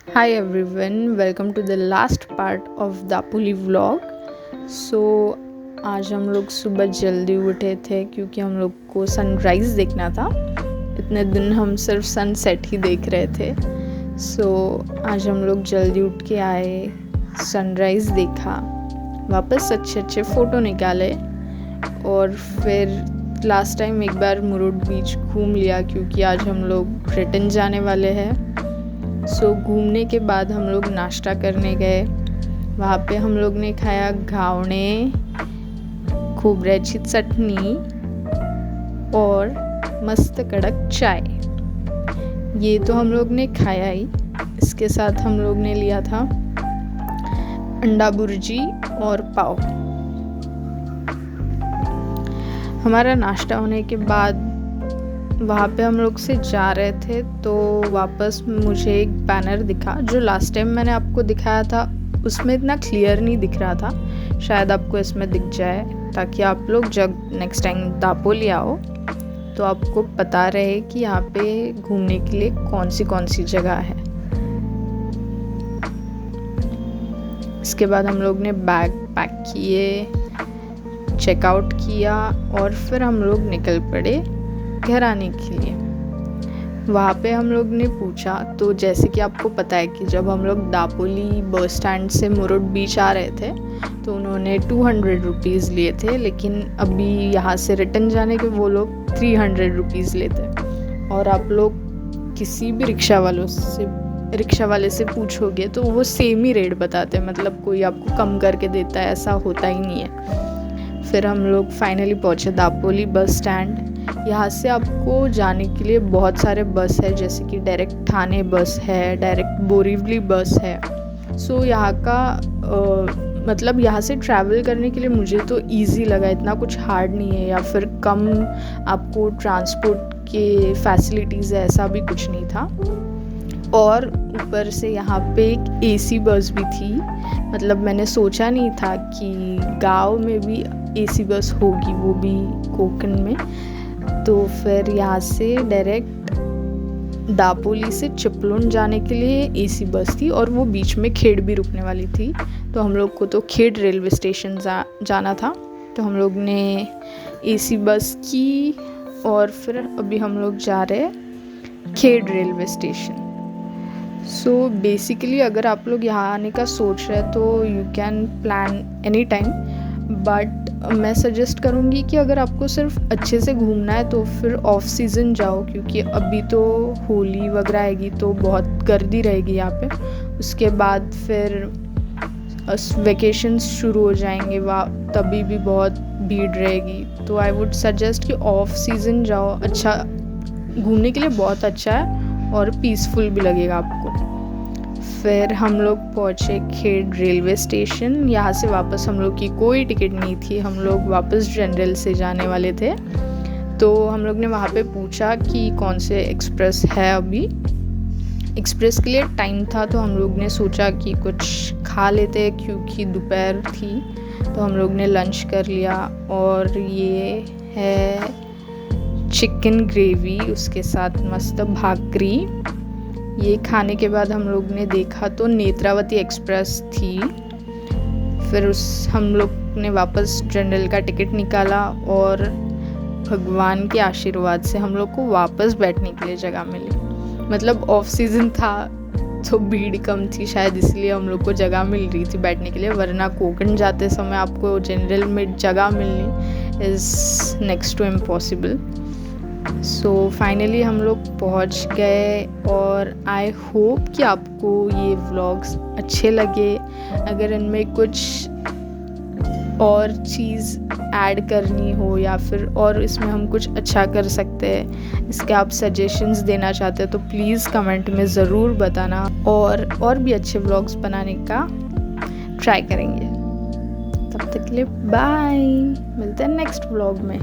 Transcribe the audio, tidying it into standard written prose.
Hi everyone, welcome to the last part of Dapoli vlog. So आज हम लोग सुबह जल्दी उठे थे क्योंकि हम लोग को सनराइज़ देखना था। इतने दिन हम सिर्फ सनसेट ही देख रहे थे। आज हम लोग जल्दी उठ के आए, सनराइज़ देखा, वापस अच्छे फ़ोटो निकाले और फिर लास्ट टाइम एक बार मुरुड बीच घूम लिया क्योंकि आज हम लोग रिटर्न जाने वाले हैं। घूमने के बाद हम लोग नाश्ता करने गए। वहाँ पे हम लोग ने खाया घावणे, खोबऱ्याची चटनी और मस्त कड़क चाय। ये तो हम लोग ने खाया ही। इसके साथ हम लोग ने लिया था अंडा भुर्जी और पाव। हमारा नाश्ता होने के बाद वहाँ पे हम लोग से जा रहे थे तो वापस मुझे एक बैनर दिखा जो लास्ट टाइम मैंने आपको दिखाया था। उसमें इतना क्लियर नहीं दिख रहा था, शायद आपको इसमें दिख जाए ताकि आप लोग जब नेक्स्ट टाइम दापोली आओ तो आपको पता रहे कि यहाँ पे घूमने के लिए कौन सी जगह है। इसके बाद हम लोग ने बैग पैक किए, चेकआउट किया और फिर हम लोग निकल पड़े घर आने के लिए। वहाँ पे हम लोग ने पूछा तो जैसे कि आपको पता है कि जब हम लोग दापोली बस स्टैंड से मुरुड बीच आ रहे थे तो उन्होंने 200 रुपीज़ लिए थे, लेकिन अभी यहाँ से रिटर्न जाने के वो लोग 300 रुपीज़ लेते। और आप लोग किसी भी रिक्शा वाले से पूछोगे तो वो सेम ही रेट बताते हैं, मतलब कोई आपको कम करके देता है ऐसा होता ही नहीं है। फिर हम लोग फाइनली पहुँचे दापोली बस स्टैंड। यहाँ से आपको जाने के लिए बहुत सारे बस है, जैसे कि डायरेक्ट ठाणे बस है, डायरेक्ट बोरीवली बस है। यहाँ का मतलब यहाँ से ट्रैवल करने के लिए मुझे तो इजी लगा, इतना कुछ हार्ड नहीं है या फिर कम आपको ट्रांसपोर्ट के फैसिलिटीज़ है, ऐसा भी कुछ नहीं था। और ऊपर से यहाँ पे एक एसी बस भी थी, मतलब मैंने सोचा नहीं था कि गांव में भी एसी बस होगी, वो भी कोकण में। तो फिर यहाँ से डायरेक्ट दापोली से चिपलुन जाने के लिए एसी बस थी और वो बीच में खेड़ भी रुकने वाली थी। तो हम लोग को तो खेड़ रेलवे स्टेशन जाना था, तो हम लोग ने एसी बस की और फिर अभी हम लोग जा रहे हैं खेड़ रेलवे स्टेशन। बेसिकली अगर आप लोग यहाँ आने का सोच रहे हैं तो you can plan any time, but मैं सजेस्ट करूँगी कि अगर आपको सिर्फ अच्छे से घूमना है तो फिर ऑफ सीज़न जाओ, क्योंकि अभी तो होली वगैरह आएगी तो बहुत गर्दी रहेगी यहाँ पे। उसके बाद फिर वेकेशंस शुरू हो जाएंगे, वहाँ तभी भी बहुत भीड़ रहेगी। तो आई वुड सजेस्ट कि ऑफ सीज़न जाओ, अच्छा घूमने के लिए बहुत अच्छा है और पीसफुल भी लगेगा आपको। फिर हम लोग पहुँचे खेड़ रेलवे स्टेशन। यहाँ से वापस हम लोग की कोई टिकट नहीं थी, हम लोग वापस जनरल से जाने वाले थे। तो हम लोग ने वहाँ पे पूछा कि कौन से एक्सप्रेस है। अभी एक्सप्रेस के लिए टाइम था तो हम लोग ने सोचा कि कुछ खा लेते क्योंकि दोपहर थी। तो हम लोग ने लंच कर लिया और ये है चिकन ग्रेवी, उसके साथ मस्त भाकरी। ये खाने के बाद हम लोग ने देखा तो नेत्रावती एक्सप्रेस थी। फिर हम लोग ने वापस जनरल का टिकट निकाला और भगवान के आशीर्वाद से हम लोग को वापस बैठने के लिए जगह मिली। मतलब ऑफ सीज़न था तो भीड़ कम थी, शायद इसलिए हम लोग को जगह मिल रही थी बैठने के लिए, वरना कोकण जाते समय आपको जनरल में जगह मिलनी is next to impossible. Finally हम लोग पहुंच गए और आई होप कि आपको ये व्लॉग्स अच्छे लगे। अगर इनमें कुछ और चीज़ ऐड करनी हो या फिर और इसमें हम कुछ अच्छा कर सकते हैं, इसके आप सजेशंस देना चाहते हैं तो प्लीज़ कमेंट में ज़रूर बताना और भी अच्छे व्लॉग्स बनाने का ट्राई करेंगे। तब तक के लिए बाय, मिलते हैं नेक्स्ट व्लॉग में।